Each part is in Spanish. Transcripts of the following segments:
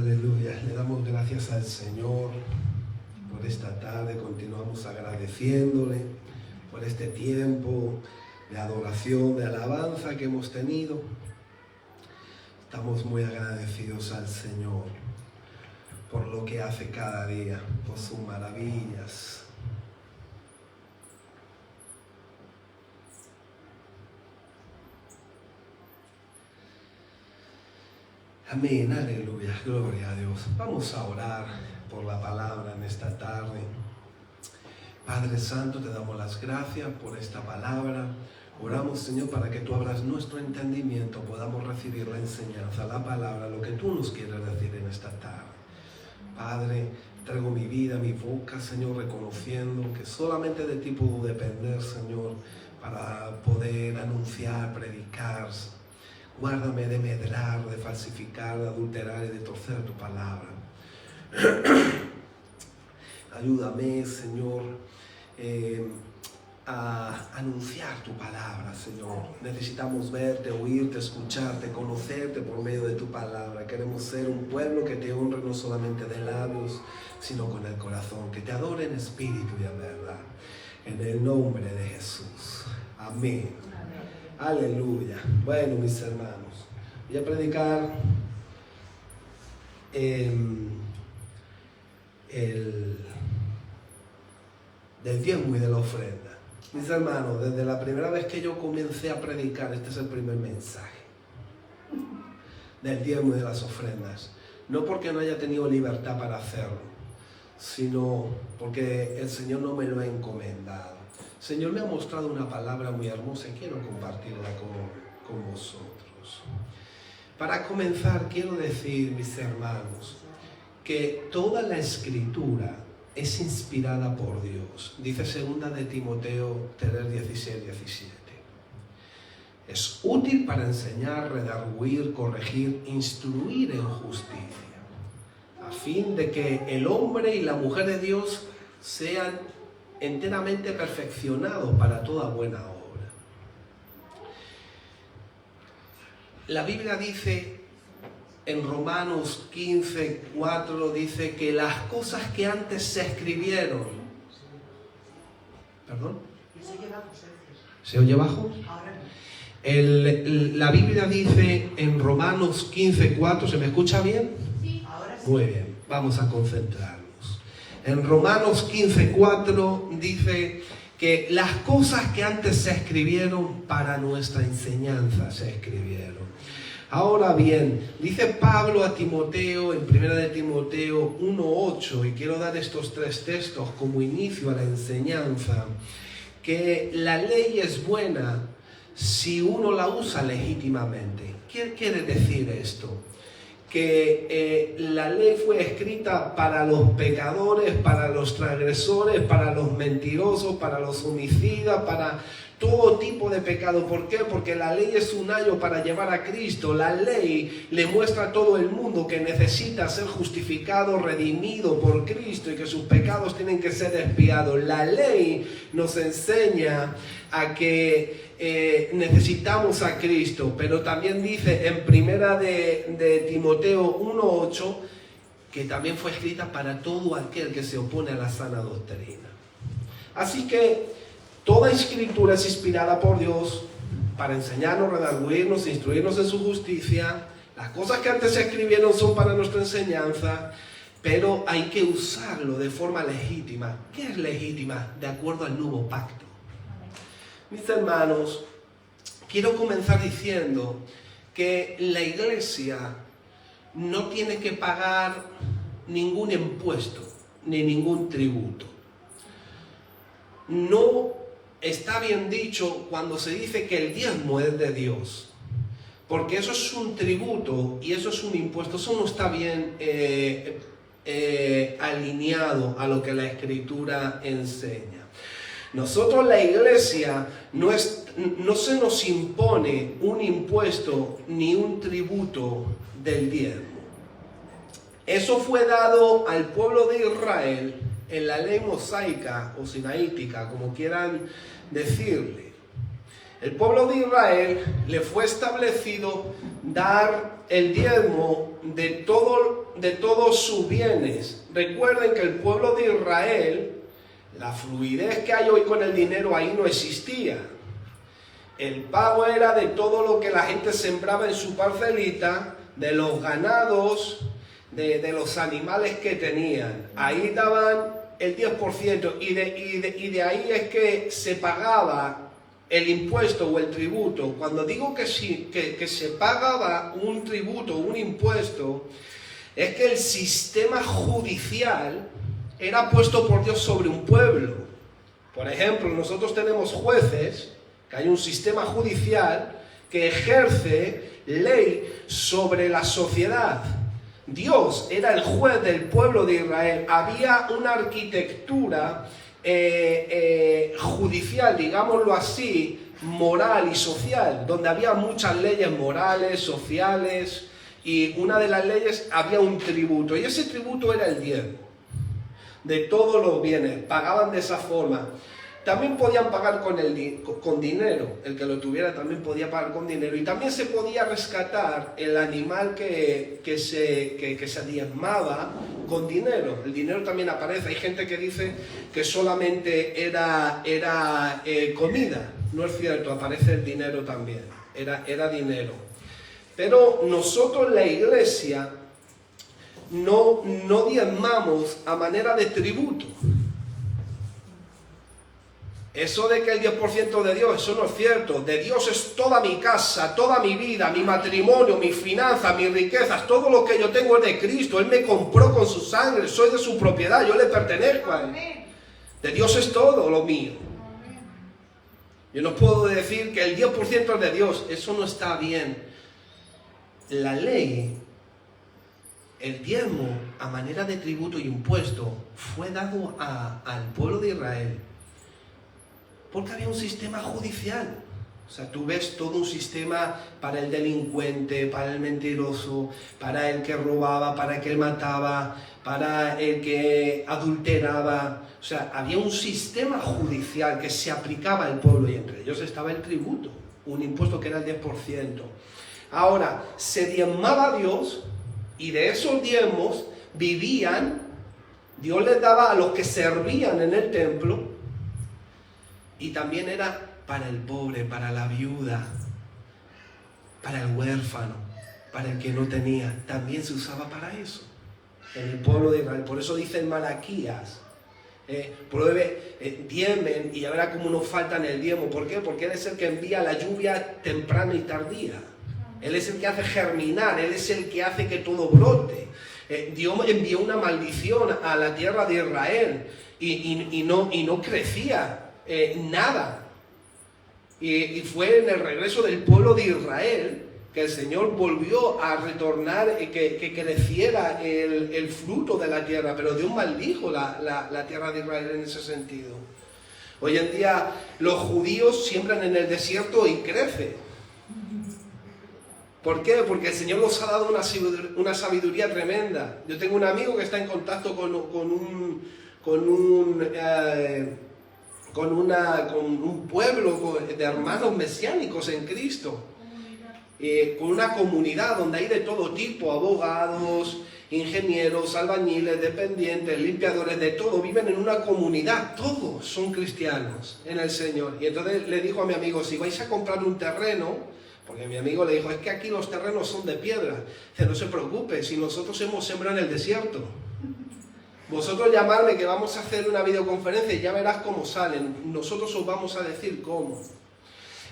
Aleluya, le damos gracias al Señor por esta tarde, continuamos agradeciéndole por este tiempo de adoración, de alabanza que hemos tenido. Estamos muy agradecidos al Señor por lo que hace cada día, por sus maravillas. Amén, aleluya, gloria a Dios. Vamos a orar por la palabra en esta tarde. Padre Santo, te damos las gracias por esta palabra. Oramos, Señor, para que tú abras nuestro entendimiento, podamos recibir la enseñanza, la palabra, lo que tú nos quieres decir en esta tarde. Padre, traigo mi vida, mi boca, Señor, reconociendo que solamente de ti puedo depender, Señor, para poder anunciar, predicar. Guárdame de medrar, de falsificar, de adulterar y de torcer tu palabra. Ayúdame, Señor, a anunciar tu palabra, Señor. Necesitamos verte, oírte, escucharte, conocerte por medio de tu palabra. Queremos ser un pueblo que te honre no solamente de labios, sino con el corazón, que te adore en espíritu y en verdad. En el nombre de Jesús. Amén. Aleluya. Bueno, mis hermanos, voy a predicar del diezmo y de la ofrenda. Mis hermanos, desde la primera vez que yo comencé a predicar, este es el primer mensaje del diezmo y de las ofrendas. No porque no haya tenido libertad para hacerlo, sino porque el Señor no me lo ha encomendado. El Señor me ha mostrado una palabra muy hermosa y quiero compartirla con vosotros. Para comenzar, quiero decir, mis hermanos, que toda la Escritura es inspirada por Dios. Dice 2 de Timoteo 3:16-17. Es útil para enseñar, redarguir, corregir, instruir en justicia, a fin de que el hombre y la mujer de Dios sean enteramente perfeccionado para toda buena obra. La Biblia dice en Romanos 15:4, dice que las cosas que antes se escribieron. ¿Perdón? ¿Se oye bajo? La Biblia dice en Romanos 15:4, ¿se me escucha bien? Sí. Ahora sí. Muy bien, vamos a concentrarnos. En Romanos 15:4 dice que las cosas que antes se escribieron para nuestra enseñanza se escribieron. Ahora bien, dice Pablo a Timoteo en 1 de Timoteo 1:8, y quiero dar estos 3 textos como inicio a la enseñanza, que la ley es buena si uno la usa legítimamente. ¿Qué quiere decir esto? Que la ley fue escrita para los pecadores, para los transgresores, para los mentirosos, para los homicidas, para todo tipo de pecado. ¿Por qué? Porque la ley es un ayo para llevar a Cristo. La ley le muestra a todo el mundo que necesita ser justificado, redimido por Cristo y que sus pecados tienen que ser expiados. La ley nos enseña a que necesitamos a Cristo, pero también dice en 1 de Timoteo 1:8 que también fue escrita para todo aquel que se opone a la sana doctrina. Así que toda escritura es inspirada por Dios para enseñarnos, redarguirnos, instruirnos en su justicia. Las cosas que antes se escribieron son para nuestra enseñanza, pero hay que usarlo de forma legítima. ¿Qué es legítima? De acuerdo al nuevo pacto. Mis hermanos, quiero comenzar diciendo que la iglesia no tiene que pagar ningún impuesto ni ningún tributo. No está bien dicho cuando se dice que el diezmo es de Dios, porque eso es un tributo y eso es un impuesto. Eso no está bien alineado a lo que la Escritura enseña. Nosotros, la iglesia, no se nos impone un impuesto ni un tributo del diezmo. Eso fue dado al pueblo de Israel en la ley mosaica o sinaítica, como quieran decirle. El pueblo de Israel le fue establecido dar el diezmo de todo de todos sus bienes. Recuerden que el pueblo de Israel, la fluidez que hay hoy con el dinero ahí no existía. El pago era de todo lo que la gente sembraba en su parcelita, de los ganados, de los animales que tenían. Ahí daban el 10% y de ahí es que se pagaba el impuesto o el tributo. Cuando digo que se pagaba un tributo o un impuesto, es que el sistema judicial era puesto por Dios sobre un pueblo. Por ejemplo, nosotros tenemos jueces, que hay un sistema judicial que ejerce ley sobre la sociedad. Dios era el juez del pueblo de Israel. Había una arquitectura judicial, digámoslo así, moral y social, donde había muchas leyes morales, sociales, y una de las leyes había un tributo, y ese tributo era el diezmo de todos los bienes. Pagaban de esa forma. También podían pagar con dinero, el que lo tuviera también podía pagar con dinero, y también se podía rescatar el animal que se diezmaba con dinero. El dinero también aparece. Hay gente que dice que solamente era comida. No es cierto, aparece el dinero también, era dinero. Pero nosotros, la iglesia, no diezmamos a manera de tributo. Eso de que el 10% de Dios, eso no es cierto. De Dios es toda mi casa, toda mi vida, mi matrimonio, mis finanzas, mis riquezas, todo lo que yo tengo es de Cristo. Él me compró con su sangre, soy de su propiedad, yo le pertenezco a Él. De Dios es todo lo mío. Yo no puedo decir que el 10% es de Dios, eso no está bien. La ley, el diezmo a manera de tributo y impuesto fue dado al pueblo de Israel porque había un sistema judicial. O sea, tú ves todo un sistema para el delincuente, para el mentiroso, para el que robaba, para el que mataba, para el que adulteraba. O sea, había un sistema judicial que se aplicaba al pueblo y entre ellos estaba el tributo, un impuesto que era el 10%. Ahora, se diezmaba a Dios y de esos diezmos vivían, Dios les daba a los que servían en el templo, y también era para el pobre, para la viuda, para el huérfano, para el que no tenía. También se usaba para eso en el pueblo de Israel. Por eso dice en Malaquías, diezmen y ya verá cómo nos faltan el diezmo. ¿Por qué? Porque Él es el que envía la lluvia temprana y tardía. Él es el que hace germinar, Él es el que hace que todo brote. Dios envió una maldición a la tierra de Israel y no crecía nada. Y fue en el regreso del pueblo de Israel que el Señor volvió a retornar y que creciera el fruto de la tierra. Pero Dios maldijo la tierra de Israel en ese sentido. Hoy en día los judíos siembran en el desierto y crece. ¿Por qué? Porque el Señor nos ha dado una sabiduría tremenda. Yo tengo un amigo que está en contacto con un pueblo de hermanos mesiánicos en Cristo, con una comunidad donde hay de todo tipo, abogados, ingenieros, albañiles, dependientes, limpiadores, de todo, viven en una comunidad, todos son cristianos en el Señor. Y entonces le dijo a mi amigo, si vais a comprar un terreno, porque mi amigo le dijo, es que aquí los terrenos son de piedra, dice, no se preocupe, si nosotros hemos sembrado en el desierto. Vosotros llamadme que vamos a hacer una videoconferencia y ya verás cómo salen. Nosotros os vamos a decir cómo.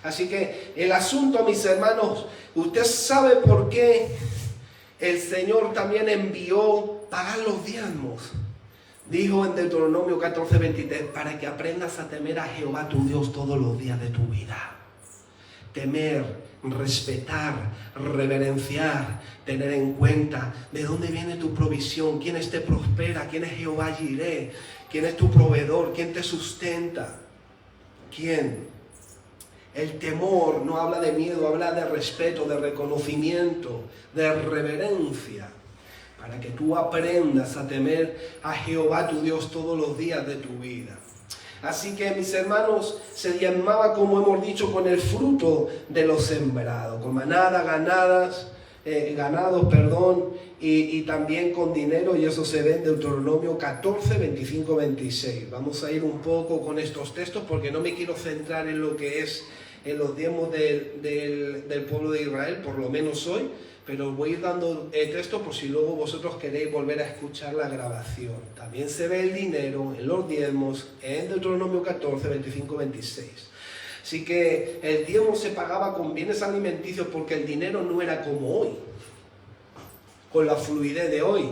Así que el asunto, mis hermanos, usted sabe por qué el Señor también envió pagar los diezmos. Dijo en Deuteronomio 14:23, para que aprendas a temer a Jehová tu Dios todos los días de tu vida. Temer, respetar, reverenciar, tener en cuenta de dónde viene tu provisión, quién te prospera, quién es Jehová Jireh, quién es tu proveedor, quién te sustenta, quién. El temor no habla de miedo, habla de respeto, de reconocimiento, de reverencia, para que tú aprendas a temer a Jehová tu Dios todos los días de tu vida. Así que, mis hermanos, se diezmaba, como hemos dicho, con el fruto de los sembrados, con manadas, ganados, y también con dinero, y eso se ve en Deuteronomio 14, 25, 26. Vamos a ir un poco con estos textos porque no me quiero centrar en lo que es en los diezmos del pueblo de Israel, por lo menos hoy, pero voy a ir dando textos por si luego vosotros queréis volver a escuchar la grabación. También se ve el dinero en los diezmos en Deuteronomio 14, 25, 26. Así que el diezmo se pagaba con bienes alimenticios porque el dinero no era como hoy, con la fluidez de hoy.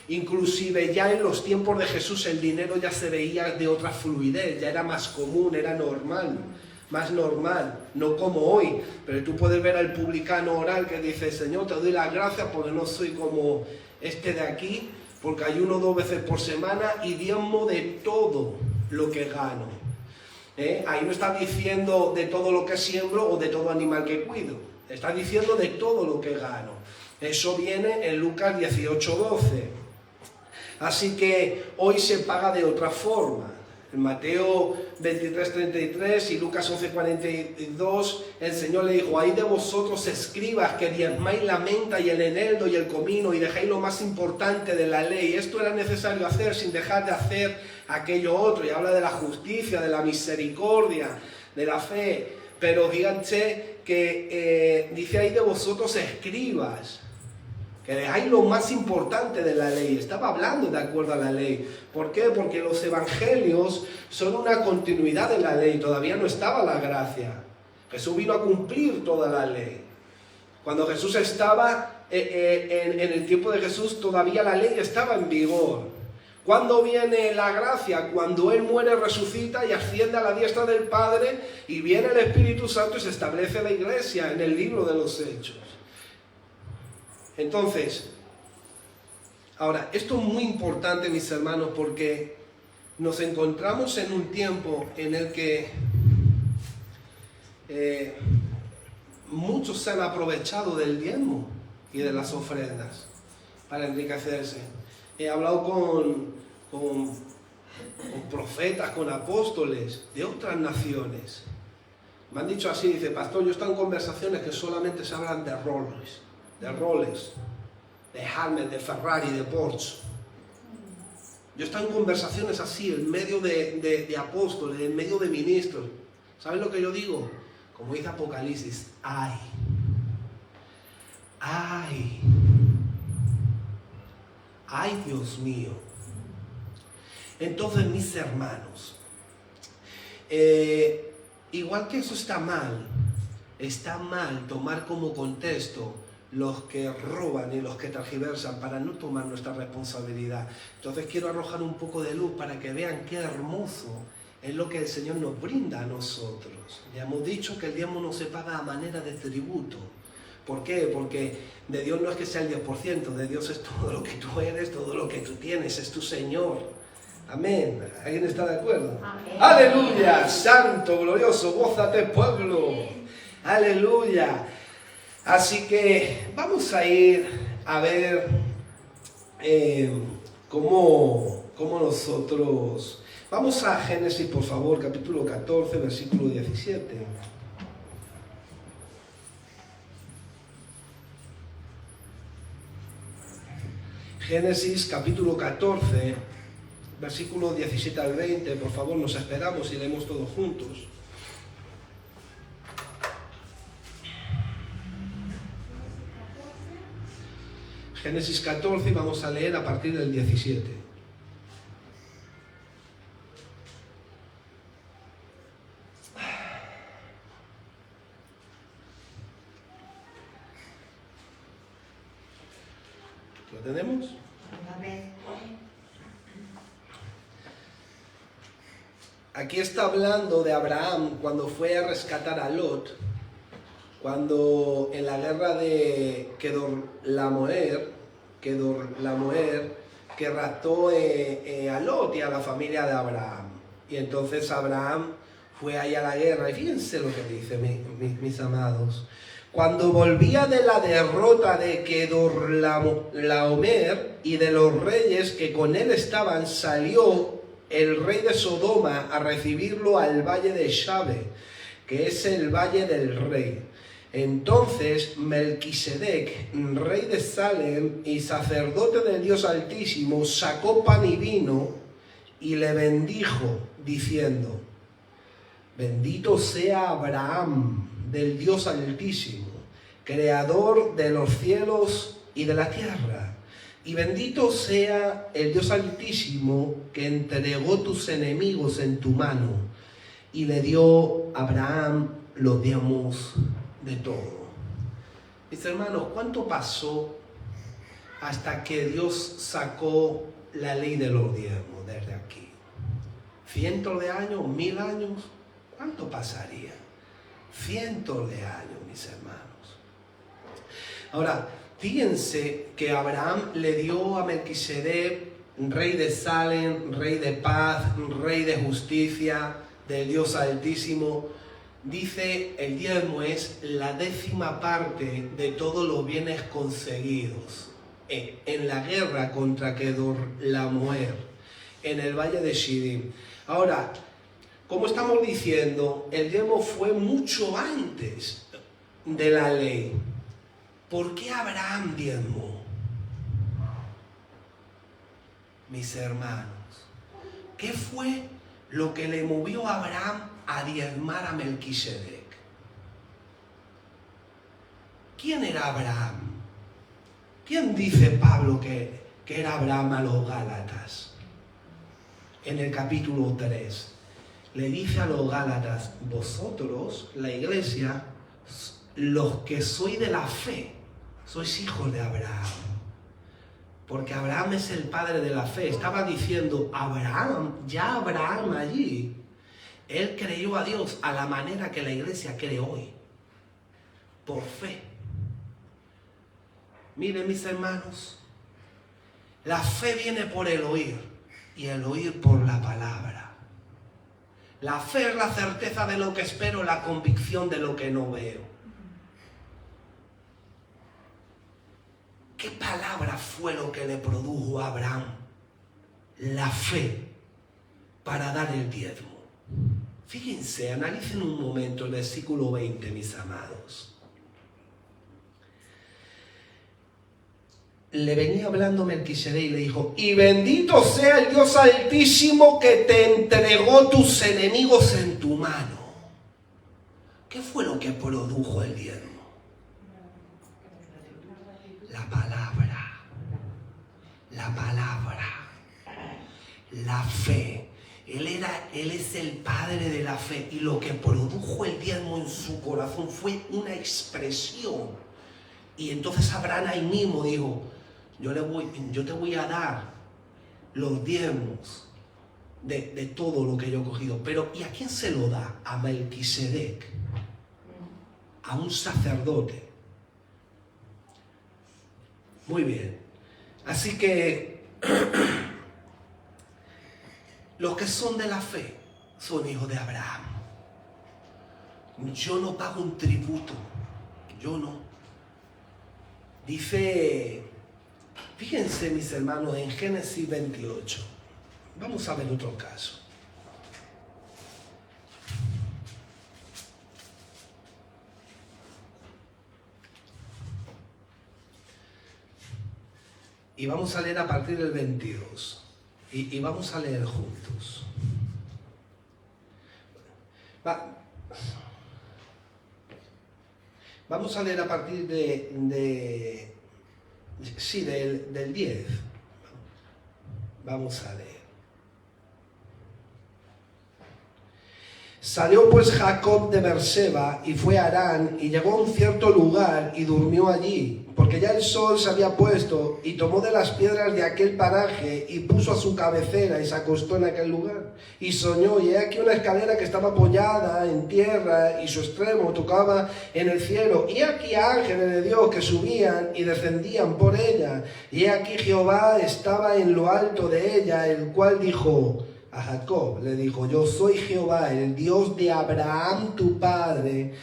Inclusive ya en los tiempos de Jesús el dinero ya se veía de otra fluidez, ya era más común, era normal, más normal, no como hoy. Pero tú puedes ver al publicano orar que dice: Señor, te doy las gracias porque no soy como este de aquí, porque ayuno 2 veces por semana y diezmo de todo lo que gano. Ahí no está diciendo de todo lo que siembro o de todo animal que cuido, está diciendo de todo lo que gano. Eso viene en Lucas 18:12. Así que hoy se paga de otra forma. En Mateo 23:33 y Lucas 11:42, el Señor le dijo: ay de vosotros, escribas, que diezmáis la menta y el eneldo y el comino y dejáis lo más importante de la ley. Esto era necesario hacer sin dejar de hacer aquello otro. Y habla de la justicia, de la misericordia, de la fe. Pero fíjense que dice: ay de vosotros, escribas, que dejáis lo más importante de la ley. Estaba hablando de acuerdo a la ley. ¿Por qué? Porque los evangelios son una continuidad de la ley. Todavía no estaba la gracia. Jesús vino a cumplir toda la ley. Cuando Jesús estaba en el tiempo de Jesús, todavía la ley estaba en vigor. ¿Cuándo viene la gracia? Cuando Él muere, resucita y asciende a la diestra del Padre, y viene el Espíritu Santo y se establece la iglesia en el libro de los Hechos. Entonces, ahora, esto es muy importante, mis hermanos, porque nos encontramos en un tiempo en el que muchos se han aprovechado del diezmo y de las ofrendas para enriquecerse. He hablado con profetas, con apóstoles de otras naciones. Me han dicho así, dice: pastor, yo estoy en conversaciones que solamente se hablan de roles, de Harman, de Ferrari, de Porsche. Yo estoy en conversaciones así, en medio de apóstoles, en medio de ministros. ¿Sabes lo que yo digo? Como dice Apocalipsis: ay, ay, ay, Dios mío. Entonces, mis hermanos, igual que eso está mal tomar como contexto los que roban y los que tergiversan para no tomar nuestra responsabilidad. Entonces quiero arrojar un poco de luz para que vean qué hermoso es lo que el Señor nos brinda a nosotros. Ya hemos dicho que el diezmo no se paga a manera de tributo. ¿Por qué? Porque de Dios no es que sea el 10%, de Dios es todo lo que tú eres, todo lo que tú tienes, es tu Señor. Amén. ¿Alguien está de acuerdo? Amén. Aleluya, santo, glorioso, gózate, pueblo. Aleluya. Así que vamos a ir a ver cómo nosotros... Vamos a Génesis, por favor, capítulo 14, versículo 17. Génesis, capítulo 14, versículo 17 al 20. Por favor, nos esperamos y leemos todos juntos. Génesis 14, y vamos a leer a partir del 17. ¿Lo tenemos? Aquí está hablando de Abraham cuando fue a rescatar a Lot, cuando en la guerra de Kedorlaomer, que raptó a Lot y a la familia de Abraham. Y entonces Abraham fue ahí a la guerra. Y fíjense lo que dice, mis amados. Cuando volvía de la derrota de Kedorlaomer y de los reyes que con él estaban, salió el rey de Sodoma a recibirlo al valle de Shabe, que es el valle del rey. Entonces Melquisedec, rey de Salem y sacerdote del Dios Altísimo, sacó pan y vino y le bendijo, diciendo: bendito sea Abraham del Dios Altísimo, creador de los cielos y de la tierra. Y bendito sea el Dios Altísimo que entregó tus enemigos en tu mano. Y le dio a Abraham los diezmos de todo. Mis hermanos, ¿cuánto pasó hasta que Dios sacó la ley de los diezmos desde aquí? ¿Cientos de años? ¿1000 años? ¿Cuánto pasaría? Cientos de años, mis hermanos. Ahora, fíjense que Abraham le dio a Melquisedec, rey de Salem, rey de paz, rey de justicia, del Dios Altísimo. Dice, el diezmo es la 10ª parte de todos los bienes conseguidos en la guerra contra Kedorlaomer, en el valle de Shittim. Ahora, como estamos diciendo, el diezmo fue mucho antes de la ley. ¿Por qué Abraham diezmó? Mis hermanos, ¿qué fue lo que le movió a Abraham a diezmar a Melquisedec? ¿Quién era Abraham? ¿Quién dice Pablo que era Abraham a los Gálatas? En el capítulo 3 le dice a los Gálatas: vosotros, la iglesia, los que sois de la fe, sois hijos de Abraham. Porque Abraham es el padre de la fe. Estaba diciendo Abraham, ya Abraham allí, él creyó a Dios a la manera que la iglesia cree hoy, por fe. Miren, mis hermanos, la fe viene por el oír y el oír por la palabra. La fe es la certeza de lo que espero, la convicción de lo que no veo. ¿Qué palabra fue lo que le produjo a Abraham la fe para dar el diezmo? Fíjense, analicen un momento el versículo 20, mis amados. Le venía hablando Melquisedec y le dijo: y bendito sea el Dios Altísimo que te entregó tus enemigos en tu mano. ¿Qué fue lo que produjo el diezmo? La palabra, la fe. Él es el padre de la fe, y lo que produjo el diezmo en su corazón fue una expresión. Y entonces Abraham ahí mismo dijo: yo te voy a dar los diezmos de todo lo que yo he cogido. Pero ¿y a quién se lo da? A Melquisedec, a un sacerdote. Muy bien. Así que los que son de la fe son hijos de Abraham. Yo no pago un tributo. Yo no. Dice, fíjense, mis hermanos, en Génesis 28. Vamos a ver otro caso. Y vamos a leer a partir del 22. Y vamos a leer juntos. Vamos a leer a partir del 10. Vamos a leer. Salió pues Jacob de Berseba y fue a Harán, y llegó a un cierto lugar y durmió allí, porque ya el sol se había puesto, y tomó de las piedras de aquel paraje y puso a su cabecera y se acostó en aquel lugar. Y soñó, y he aquí una escalera que estaba apoyada en tierra y su extremo tocaba en el cielo. Y he aquí ángeles de Dios que subían y descendían por ella. Y he aquí Jehová estaba en lo alto de ella, el cual dijo a Jacob, le dijo: yo soy Jehová, el Dios de Abraham tu padre,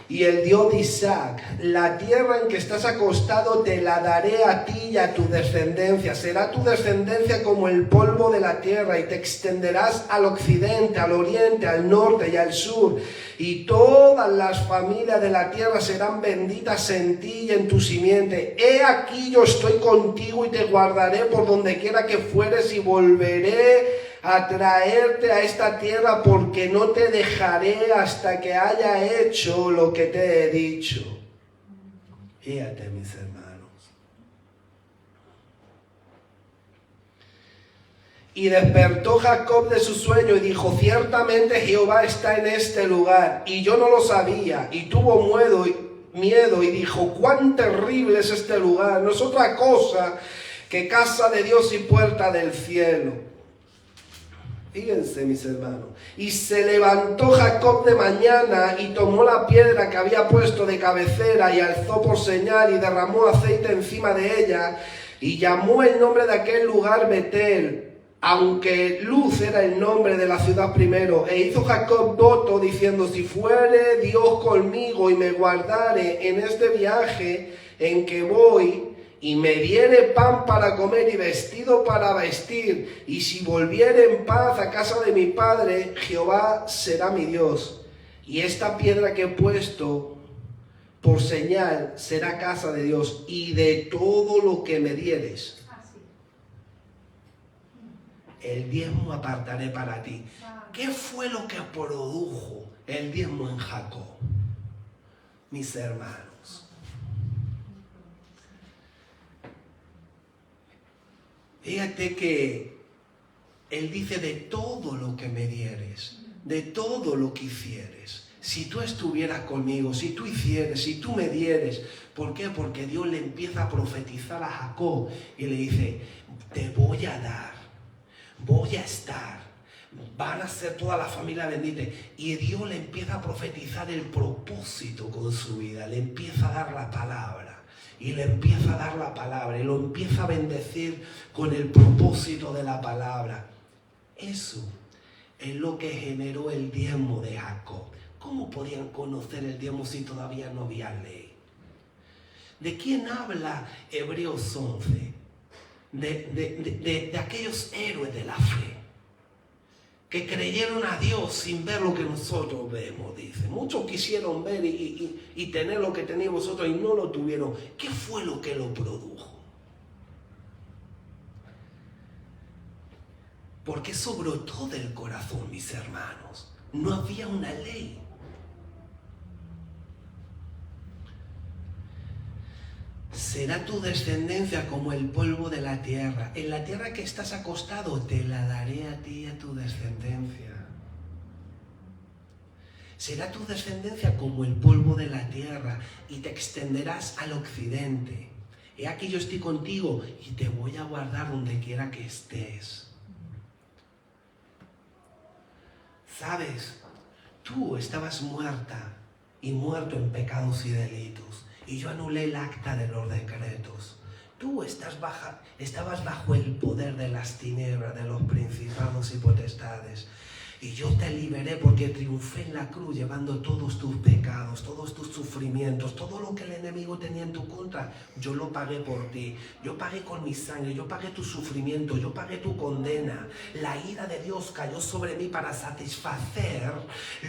Y el Dios de Isaac: la tierra en que estás acostado te la daré a ti y a tu descendencia. Será tu descendencia como el polvo de la tierra, y te extenderás al occidente, al oriente, al norte y al sur. Y todas las familias de la tierra serán benditas en ti y en tu simiente. He aquí yo estoy contigo y te guardaré por donde quiera que fueres, y volveré a traerte a esta tierra, porque no te dejaré hasta que haya hecho lo que te he dicho. Fíjate, mis hermanos. Y despertó Jacob de su sueño y dijo: ciertamente Jehová está en este lugar, y yo no lo sabía. Y tuvo miedo y dijo: cuán terrible es este lugar, no es otra cosa que casa de Dios y puerta del cielo. Fíjense, mis hermanos. Y se levantó Jacob de mañana y tomó la piedra que había puesto de cabecera y alzó por señal y derramó aceite encima de ella, y llamó el nombre de aquel lugar Betel, aunque Luz era el nombre de la ciudad primero. E hizo Jacob voto diciendo: si fuere Dios conmigo y me guardare en este viaje en que voy, y me diere pan para comer y vestido para vestir, y si volviere en paz a casa de mi padre, Jehová será mi Dios. Y esta piedra que he puesto por señal será casa de Dios, y de todo lo que me dieres, el diezmo apartaré para ti. ¿Qué fue lo que produjo el diezmo en Jacob? Mis hermanos, fíjate que él dice: de todo lo que me dieres, de todo lo que hicieres, si tú estuvieras conmigo, si tú hicieres, si tú me dieres. ¿Por qué? Porque Dios le empieza a profetizar a Jacob y le dice: te voy a dar, voy a estar, van a ser toda la familia bendita. Y Dios le empieza a profetizar el propósito con su vida, le empieza a dar la palabra. Y le empieza a dar la palabra y lo empieza a bendecir con el propósito de la palabra. Eso es lo que generó el diezmo de Jacob. ¿Cómo podían conocer el diezmo si todavía no había ley? ¿De quién habla Hebreos 11? De aquellos héroes de la fe, que creyeron a Dios sin ver lo que nosotros vemos, dice. Muchos quisieron ver y tener lo que tenéis vosotros y no lo tuvieron. ¿Qué fue lo que lo produjo? Porque eso brotó del corazón, mis hermanos. No había una ley. Será tu descendencia como el polvo de la tierra. En la tierra que estás acostado te la daré a ti y a tu descendencia. Será tu descendencia como el polvo de la tierra, y te extenderás al occidente. He aquí yo estoy contigo y te voy a guardar donde quiera que estés. ¿Sabes? Tú estabas muerta y muerto en pecados y delitos, y yo anulé el acta de los decretos. Tú estabas bajo el poder de las tinieblas, de los principados y potestades. Y yo te liberé porque triunfé en la cruz llevando todos tus pecados, todos tus sufrimientos, todo lo que el enemigo tenía en tu contra. Yo lo pagué por ti. Yo pagué con mi sangre, yo pagué tu sufrimiento, yo pagué tu condena. La ira de Dios cayó sobre mí para satisfacer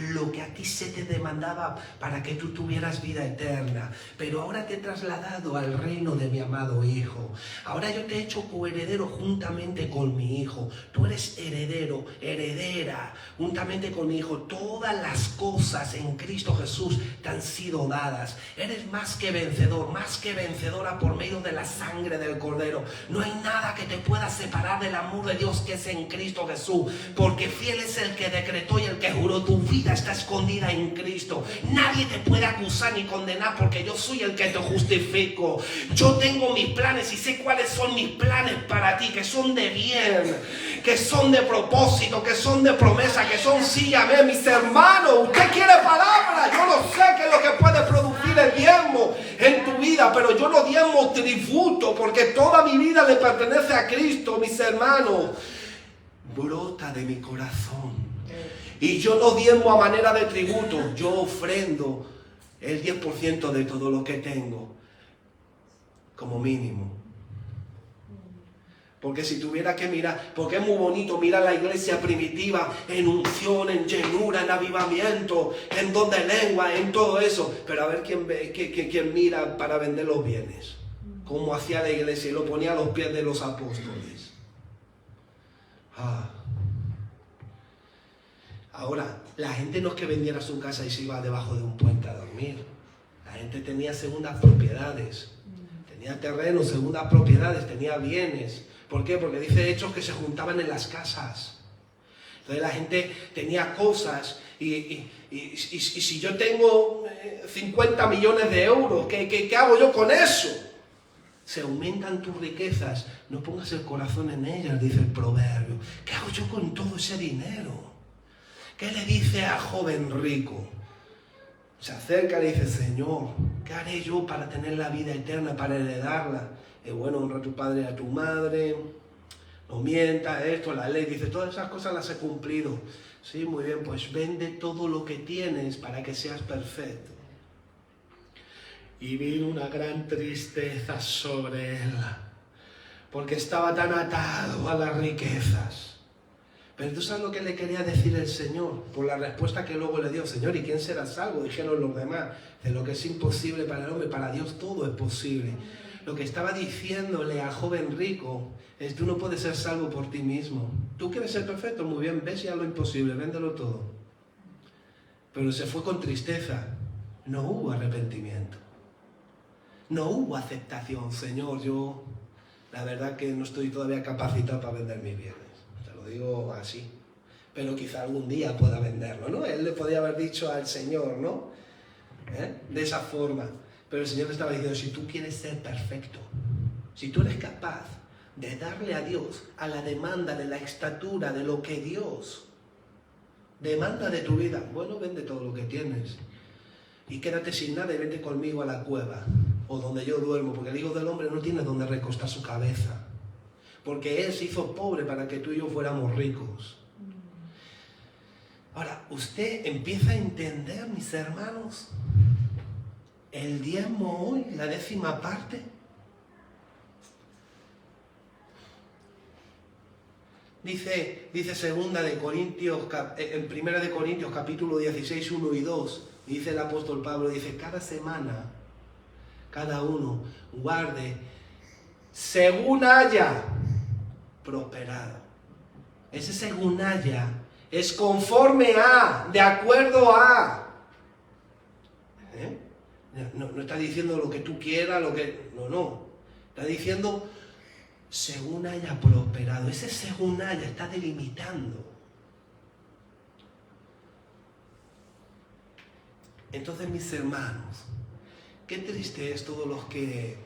lo que a ti se te demandaba para que tú tuvieras vida eterna. Pero ahora te he trasladado al reino de mi amado Hijo. Ahora yo te he hecho coheredero juntamente con mi Hijo. Tú eres heredero, heredera, juntamente con mi Hijo. Todas las cosas en Cristo Jesús te han sido dadas. Eres más que vencedor, más que vencedora por medio de la sangre del Cordero. No hay nada que te pueda separar del amor de Dios que es en Cristo Jesús, porque fiel es el que decretó y el que juró. Tu vida está escondida en Cristo. Nadie te puede acusar ni condenar, porque yo soy el que te justifico. Yo tengo mis planes y sé cuáles son mis planes para ti, que son de bien, que son de propósito, que son de promesa, que son sí, amén. Mis hermanos, usted quiere palabra. Yo no sé qué es lo que puede producir el diezmo en tu vida, pero yo no diezmo tributo, porque toda mi vida le pertenece a Cristo, mis hermanos. Brota de mi corazón. Y yo no diezmo a manera de tributo, yo ofrendo el 10% de todo lo que tengo, como mínimo. Porque si tuviera que mirar, porque es muy bonito mirar la iglesia primitiva en unción, en llenura, en avivamiento, en don de lengua, en todo eso. Pero a ver quién mira para vender los bienes. Como hacía la iglesia y lo ponía a los pies de los apóstoles. Ahora, la gente no es que vendiera su casa y se iba debajo de un puente a dormir. La gente tenía segundas propiedades. Tenía terrenos, segundas propiedades, tenía bienes. ¿Por qué? Porque dice Hechos que se juntaban en las casas. Entonces la gente tenía cosas y si yo tengo 50 millones de euros, ¿qué hago yo con eso? Se aumentan tus riquezas, no pongas el corazón en ellas, dice el proverbio. ¿Qué hago yo con todo ese dinero? ¿Qué le dice al joven rico? Se acerca y le dice, Señor, ¿qué haré yo para tener la vida eterna, para heredarla? Bueno, honra a tu padre y a tu madre, no mientas, esto, la ley, dice, todas esas cosas las he cumplido. Sí, muy bien, pues vende todo lo que tienes para que seas perfecto. Y vino una gran tristeza sobre él, porque estaba tan atado a las riquezas. Pero tú sabes lo que le quería decir el Señor, por la respuesta que luego le dio, Señor, ¿y quién será salvo? Dijeron los demás, de lo que es imposible para el hombre, para Dios todo es posible. Lo que estaba diciéndole al joven rico es, tú no puedes ser salvo por ti mismo. Tú quieres ser perfecto, muy bien, ves ya lo imposible, véndelo todo. Pero se fue con tristeza, no hubo arrepentimiento. No hubo aceptación, Señor, yo la verdad que no estoy todavía capacitado para vender mis bienes. Te lo digo así. Pero quizá algún día pueda venderlo, ¿no? Él le podía haber dicho al Señor, ¿no? De esa forma. Pero el Señor le estaba diciendo, si tú quieres ser perfecto, si tú eres capaz de darle a Dios a la demanda de la estatura de lo que Dios demanda de tu vida, bueno, vende todo lo que tienes y quédate sin nada y vete conmigo a la cueva o donde yo duermo, porque el Hijo del Hombre no tiene donde recostar su cabeza, porque Él se hizo pobre para que tú y yo fuéramos ricos. Ahora, usted empieza a entender, mis hermanos, el diezmo hoy, la 10ª parte. Dice segunda de Corintios, en primera de Corintios capítulo 16, 1 y 2, dice el apóstol Pablo, dice, cada semana, cada uno guarde según haya prosperado. Ese según haya es conforme a, de acuerdo a. No está diciendo lo que tú quieras, no. Está diciendo según haya prosperado. Ese según haya está delimitando. Entonces, mis hermanos, qué triste es todos los que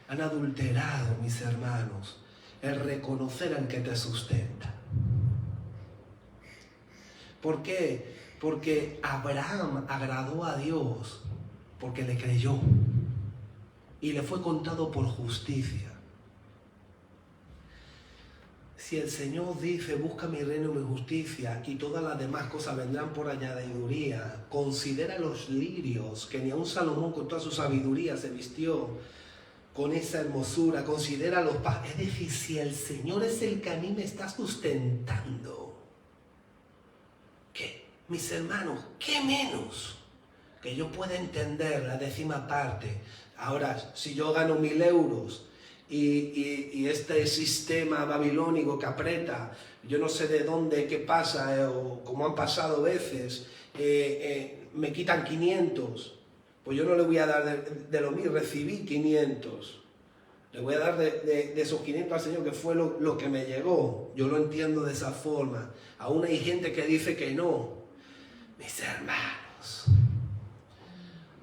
han adulterado, mis hermanos, el reconocer al que te sustenta. ¿Por qué? Porque Abraham agradó a Dios porque le creyó y le fue contado por justicia. Si el Señor dice, busca mi reino y mi justicia y todas las demás cosas vendrán por añadiduría, considera los lirios, que ni aun Salomón con toda su sabiduría se vistió con esa hermosura, considera los pájaros. Es decir, si el Señor es el que a mí me está sustentando, ¿qué? Mis hermanos, ¿qué menos? Que yo pueda entender la 10ª parte. Ahora, si yo gano 1000 euros y este sistema babilónico que aprieta, yo no sé de dónde, qué pasa, o como han pasado veces, me quitan 500, pues yo no le voy a dar de lo mío, recibí 500. Le voy a dar de esos 500 al Señor, que fue lo que me llegó. Yo lo entiendo de esa forma. Aún hay gente que dice que no. Mis hermanos,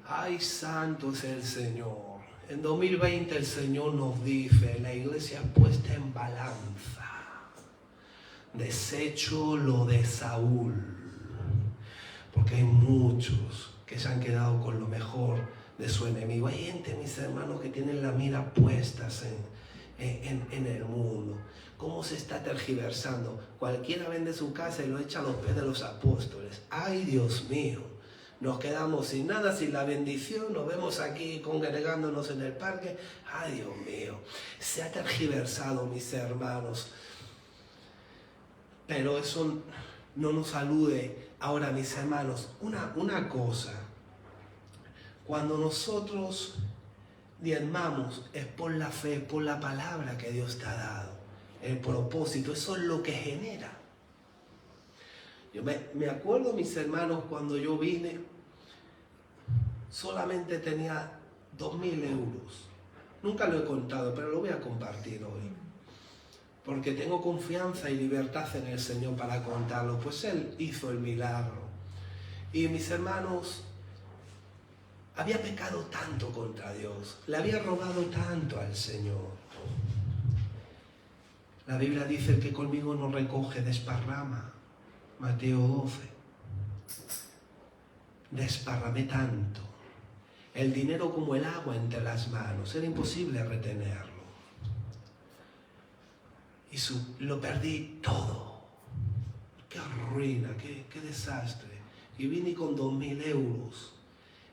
ay, santo es el Señor. En 2020 el Señor nos dice, la iglesia puesta en balanza, desecho lo de Saúl, porque hay muchos que se han quedado con lo mejor de su enemigo. Hay gente, mis hermanos, que tienen la mira puestas en el mundo. ¿Cómo se está tergiversando? Cualquiera vende su casa y lo echa a los pies de los apóstoles. ¡Ay, Dios mío! nos quedamos sin nada, sin la bendición, nos vemos aquí congregándonos en el parque. ¡Ay, Dios mío! Se ha tergiversado, mis hermanos. Pero eso no nos alude. Ahora, mis hermanos, una cosa. Cuando nosotros diezmamos es por la fe, por la palabra que Dios te ha dado. El propósito, eso es lo que genera. Yo me acuerdo, mis hermanos, cuando yo vine, solamente tenía 2.000 euros. Nunca lo he contado, pero lo voy a compartir hoy. Porque tengo confianza y libertad en el Señor para contarlo, pues Él hizo el milagro. Y mis hermanos, había pecado tanto contra Dios, le había robado tanto al Señor. La Biblia dice: el que conmigo no recoge, desparrama. Mateo 12. Desparramé tanto. El dinero como el agua entre las manos, era imposible retenerlo. Y lo perdí todo. ¡Qué ruina, qué desastre! Y vine con 2.000 euros.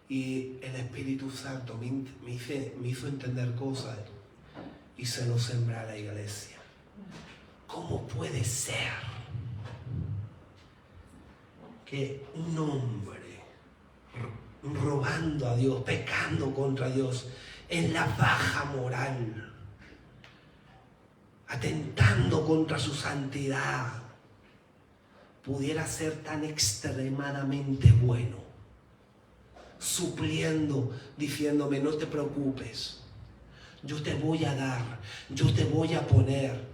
Y el Espíritu Santo me hizo entender cosas y se lo sembré a la iglesia. ¿Cómo puede ser que un hombre robando a Dios, pecando contra Dios, en la baja moral, atentando contra su santidad, pudiera ser tan extremadamente bueno, supliendo, diciéndome: no te preocupes, yo te voy a dar, yo te voy a poner,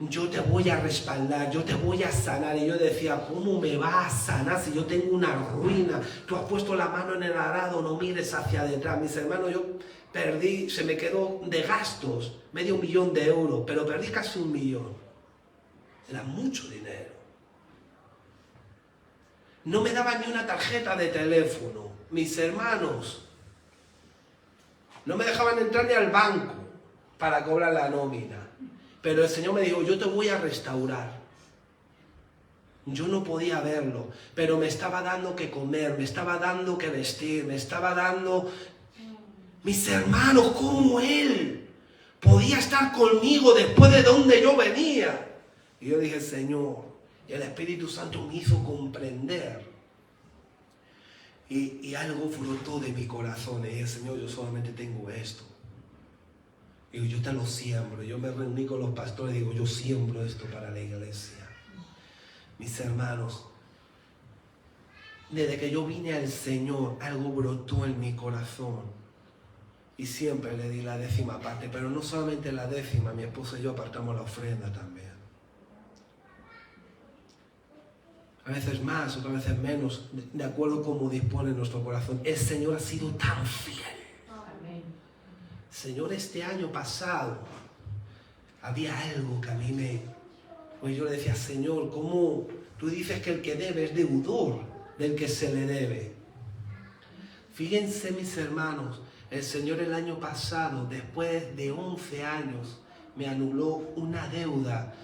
yo te voy a respaldar, yo te voy a sanar? Y yo decía: ¿cómo me va a sanar si yo tengo una ruina? Tú has puesto la mano en el arado, no mires hacia detrás. Mis hermanos, yo perdí, se me quedó de gastos $500,000 de euros, pero perdí casi 1.000.000. Era mucho dinero. No me daban ni una tarjeta de teléfono. Mis hermanos, no me dejaban entrar ni al banco para cobrar la nómina. Pero el Señor me dijo: yo te voy a restaurar. Yo no podía verlo, pero me estaba dando que comer, me estaba dando que vestir, me estaba dando... Mis hermanos, ¿cómo Él podía estar conmigo después de donde yo venía? Y yo dije: Señor, y el Espíritu Santo me hizo comprender. Y algo brotó de mi corazón. Y dije: Señor, yo solamente tengo esto. Y yo te lo siembro. Yo me reuní con los pastores y digo: yo siembro esto para la iglesia. Mis hermanos, desde que yo vine al Señor, algo brotó en mi corazón. Y siempre le di la 10ª parte. Pero no solamente la 10ª, mi esposa y yo apartamos la ofrenda también. A veces más, otras veces menos, de acuerdo a cómo dispone nuestro corazón. El Señor ha sido tan fiel. Señor, este año pasado había algo que a mí pues yo le decía: Señor, ¿cómo tú dices que el que debe es deudor del que se le debe? Fíjense, mis hermanos, el Señor el año pasado, después de 11 años, me anuló una deuda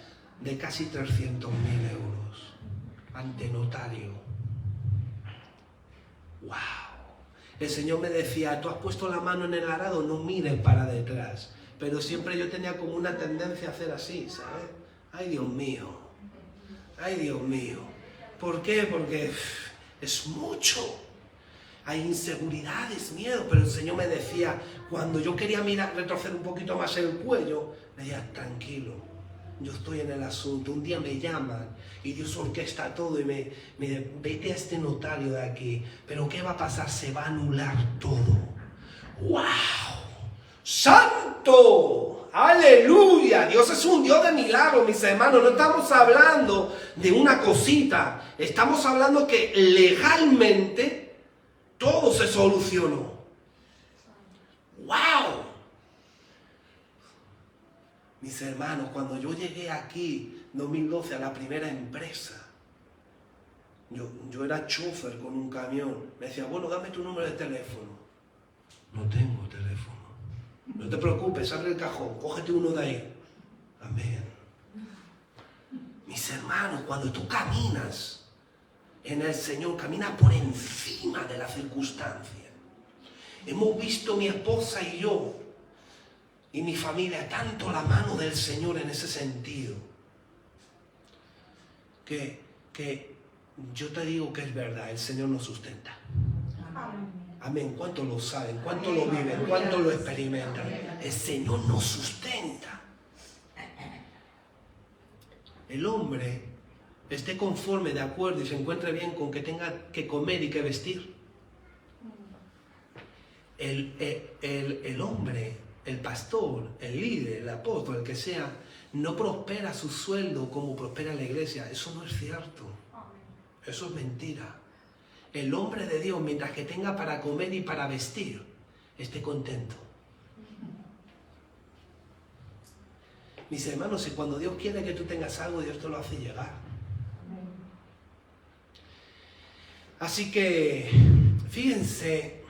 de casi 300.000 euros ante notario. ¡Wow! El Señor me decía: tú has puesto la mano en el arado, no mires para detrás. Pero siempre yo tenía como una tendencia a hacer así, ¿sabes? ¡Ay, Dios mío! ¡Ay, Dios mío! ¿Por qué? Porque es mucho. Hay inseguridades, miedo. Pero el Señor me decía, cuando yo quería retroceder un poquito más el cuello, me decía: tranquilo, yo estoy en el asunto. Un día me llaman y Dios orquesta todo y me dice: vete a este notario de aquí. Pero ¿qué va a pasar? Se va a anular todo. ¡Wow! ¡Santo! ¡Aleluya! Dios es un Dios de milagros, mis hermanos. No estamos hablando de una cosita. Estamos hablando que legalmente todo se solucionó. ¡Wow! Mis hermanos, cuando yo llegué aquí, en 2012, a la primera empresa, yo era chofer con un camión. Me decía: bueno, dame tu número de teléfono. No tengo teléfono. No te preocupes, abre el cajón, cógete uno de ahí. Amén. Mis hermanos, cuando tú caminas en el Señor, camina por encima de la circunstancia. Hemos visto mi esposa y yo y mi familia tanto la mano del Señor en ese sentido, que yo te digo que es verdad, el Señor nos sustenta. Amén. ¿Cuántos lo saben? ¿Cuántos lo viven? ¿Cuántos lo experimentan? El Señor nos sustenta. El hombre esté conforme, de acuerdo y se encuentre bien con que tenga que comer y que vestir. El hombre, el pastor, el líder, el apóstol, el que sea, no prospera su sueldo como prospera la iglesia. Eso no es cierto. Eso es mentira. El hombre de Dios, mientras que tenga para comer y para vestir, esté contento. Mis hermanos, y cuando Dios quiere que tú tengas algo, Dios te lo hace llegar. Así que, fíjense,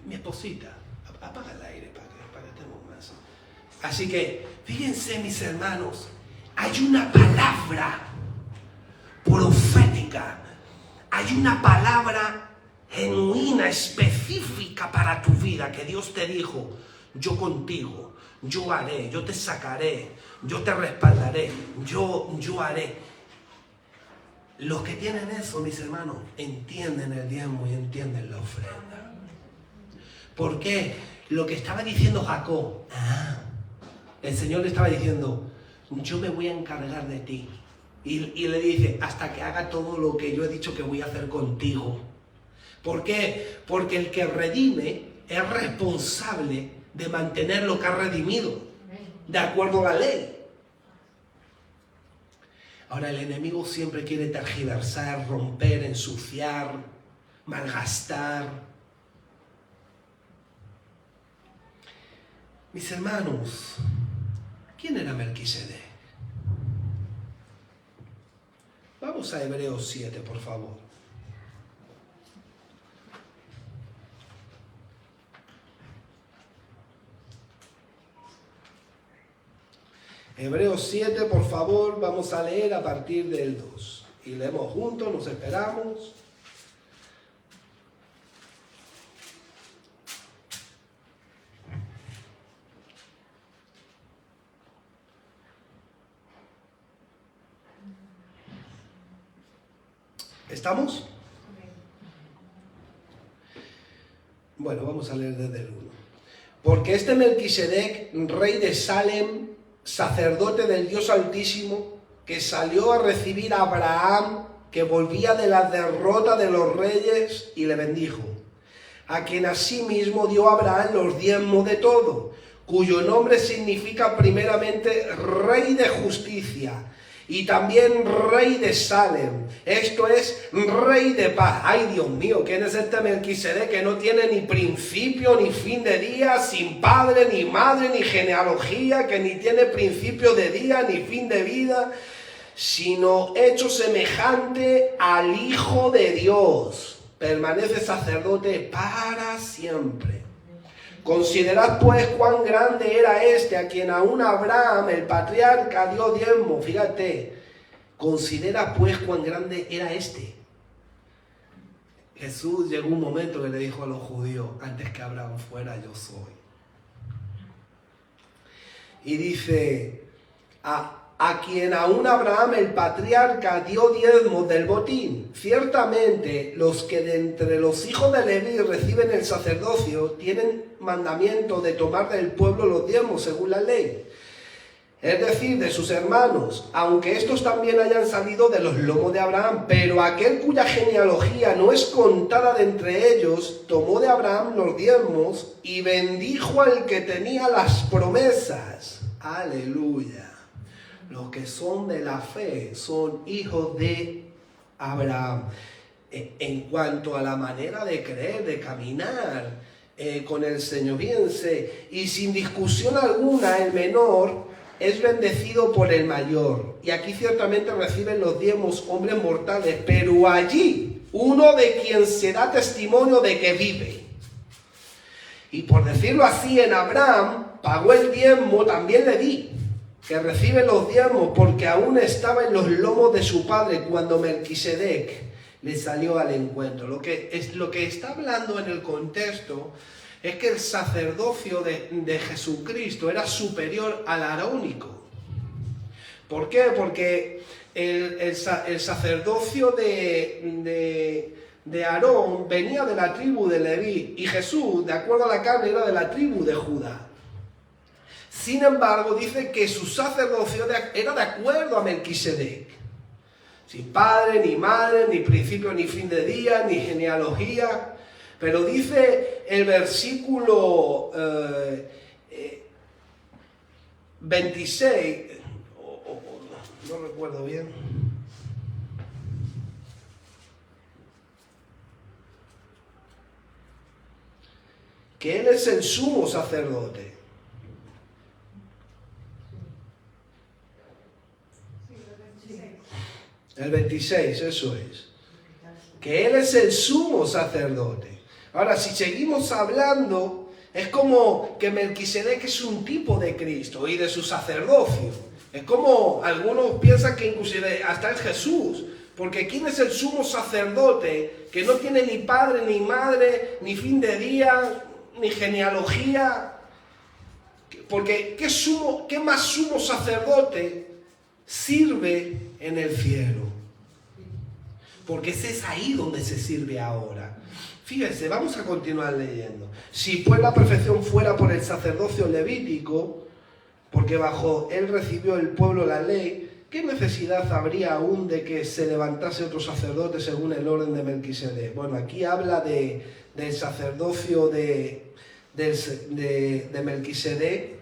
mi esposita, apaga el aire para que estemos más. Así que, fíjense, mis hermanos, hay una palabra profética, hay una palabra genuina, específica para tu vida, que Dios te dijo: yo contigo, yo haré, yo te sacaré, yo te respaldaré, yo haré. Los que tienen eso, mis hermanos, entienden el diezmo y entienden la ofrenda. ¿Por qué? Lo que estaba diciendo Jacob, el Señor le estaba diciendo: yo me voy a encargar de ti. Y le dice: hasta que haga todo lo que yo he dicho que voy a hacer contigo. ¿Por qué? Porque el que redime es responsable de mantener lo que ha redimido, de acuerdo a la ley. Ahora, el enemigo siempre quiere tergiversar, romper, ensuciar, malgastar. Mis hermanos, ¿quién era Melquisedec? Vamos a Hebreos 7, por favor. Hebreos 7, por favor, vamos a leer a partir del 2. Y leemos juntos, nos esperamos. ¿Estamos? Bueno, vamos a leer desde el 1. Porque este Melquisedec, rey de Salem, sacerdote del Dios Altísimo, que salió a recibir a Abraham, que volvía de la derrota de los reyes, y le bendijo, a quien asimismo dio a Abraham los diezmos de todo, cuyo nombre significa primeramente Rey de Justicia, y también Rey de Salem, esto es, Rey de Paz. Ay, Dios mío, ¿quién es este Melquisedec que no tiene ni principio ni fin de día, sin padre ni madre ni genealogía, que ni tiene principio de día ni fin de vida, sino hecho semejante al Hijo de Dios? Permanece sacerdote para siempre. Considerad pues cuán grande era este, a quien aún Abraham, el patriarca, dio diezmo. Fíjate, considera pues cuán grande era este. Jesús llegó un momento que le dijo a los judíos: antes que Abraham fuera, yo soy. Y dice: a quien aún Abraham, el patriarca, dio diezmos del botín. Ciertamente, los que de entre los hijos de Leví reciben el sacerdocio tienen mandamiento de tomar del pueblo los diezmos según la ley, es decir, de sus hermanos, aunque estos también hayan salido de los lomos de Abraham. Pero aquel cuya genealogía no es contada de entre ellos, tomó de Abraham los diezmos y bendijo al que tenía las promesas. Aleluya. Los que son de la fe son hijos de Abraham. En cuanto a la manera de creer, de caminar con el Señor, fíjense, y sin discusión alguna, el menor es bendecido por el mayor. Y aquí ciertamente reciben los diezmos hombres mortales, pero allí uno de quien se da testimonio de que vive. Y por decirlo así, en Abraham pagó el diezmo, también le di, que recibe los diezmos, porque aún estaba en los lomos de su padre cuando Melquisedec le salió al encuentro. Lo que está hablando en el contexto es que el sacerdocio de Jesucristo era superior al arónico. ¿Por qué? Porque el sacerdocio de Aarón venía de la tribu de Leví y Jesús, de acuerdo a la carne, era de la tribu de Judá. Sin embargo, dice que su sacerdocio era de acuerdo a Melquisedec. Sin padre, ni madre, ni principio, ni fin de día, ni genealogía. Pero dice el versículo 26, no recuerdo bien. Que Él es el sumo sacerdote. El 26, eso es. Que Él es el sumo sacerdote. Ahora, si seguimos hablando, es como que Melquisedec es un tipo de Cristo y de su sacerdocio. Es como algunos piensan que inclusive hasta es Jesús. Porque ¿quién es el sumo sacerdote que no tiene ni padre, ni madre, ni fin de día, ni genealogía? Porque ¿qué más sumo sacerdote sirve en el cielo? Porque ese es ahí donde se sirve ahora. Fíjense, vamos a continuar leyendo. Si pues la perfección fuera por el sacerdocio levítico, porque bajo él recibió el pueblo la ley, ¿qué necesidad habría aún de que se levantase otro sacerdote según el orden de Melquisedec? Bueno, aquí habla del sacerdocio de Melquisedec,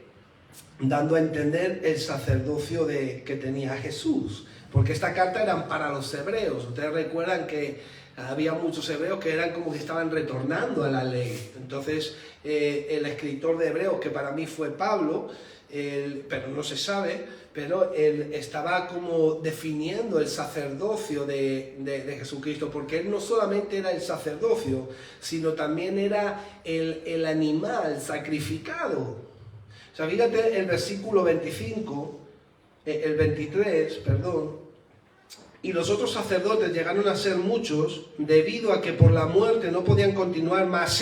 dando a entender el sacerdocio que tenía Jesús. Porque esta carta era para los hebreos. Ustedes recuerdan que había muchos hebreos que eran como que estaban retornando a la ley. Entonces, el escritor de Hebreos, que para mí fue Pablo, pero no se sabe, pero él estaba como definiendo el sacerdocio de Jesucristo, porque él no solamente era el sacerdocio, sino también era el animal sacrificado. O sea, fíjate el versículo 25, el 23, perdón. Y los otros sacerdotes llegaron a ser muchos, debido a que por la muerte no podían continuar, mas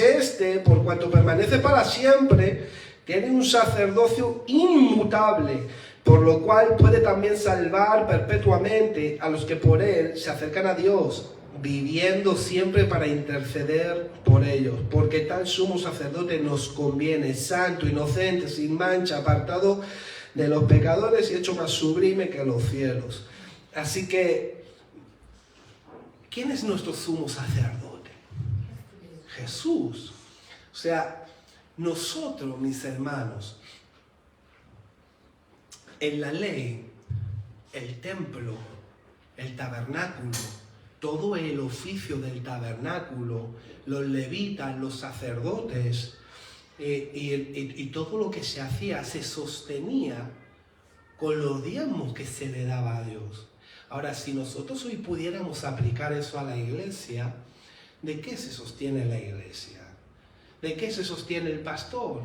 por cuanto permanece para siempre, tiene un sacerdocio inmutable, por lo cual puede también salvar perpetuamente a los que por él se acercan a Dios, viviendo siempre para interceder por ellos. Porque tal sumo sacerdote nos conviene, santo, inocente, sin mancha, apartado de los pecadores y hecho más sublime que los cielos. Así que, ¿quién es nuestro sumo sacerdote? Jesús. O sea, nosotros, mis hermanos, en la ley, el templo, el tabernáculo, todo el oficio del tabernáculo, los levitas, los sacerdotes, y todo lo que se hacía se sostenía con los diezmos que se le daba a Dios. Ahora, si nosotros hoy pudiéramos aplicar eso a la iglesia, ¿de qué se sostiene la iglesia? ¿De qué se sostiene el pastor?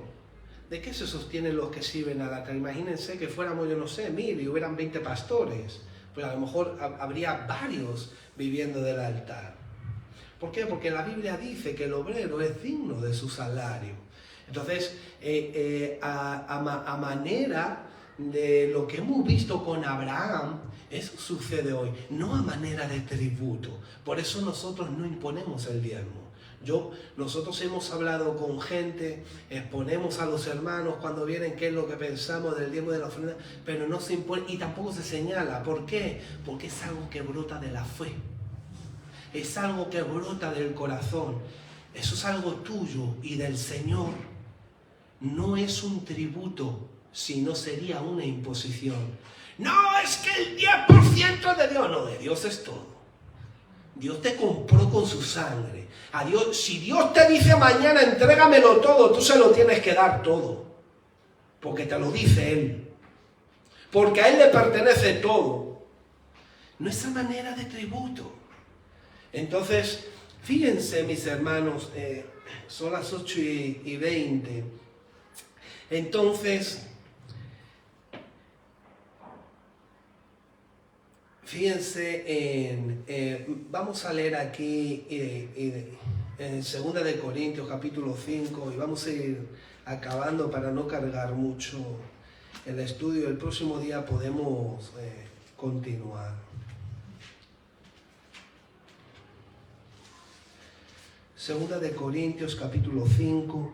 ¿De qué se sostienen los que sirven al altar? Imagínense que fuéramos, yo no sé, 1000 y hubieran 20 pastores. Pues a lo mejor habría varios viviendo del altar. ¿Por qué? Porque la Biblia dice que el obrero es digno de su salario. Entonces, a manera de lo que hemos visto con Abraham, eso sucede hoy, no a manera de tributo. Por eso nosotros no imponemos el diezmo. Nosotros hemos hablado con gente, exponemos a los hermanos cuando vienen qué es lo que pensamos del diezmo de la ofrenda, pero no se impone y tampoco se señala. ¿Por qué? Porque es algo que brota de la fe, es algo que brota del corazón, eso es algo tuyo y del Señor. No es un tributo, sino sería una imposición. No, es que el 10% de Dios, no, de Dios es todo. Dios te compró con su sangre. A Dios, si Dios te dice mañana entrégamelo todo, tú se lo tienes que dar todo. Porque te lo dice Él. Porque a Él le pertenece todo. No es a manera de tributo. Entonces, fíjense mis hermanos, son las 8:20. Entonces, Fíjense, vamos a leer aquí en 2 de Corintios capítulo 5 y vamos a ir acabando para no cargar mucho el estudio. El próximo día podemos continuar. 2 de Corintios capítulo 5.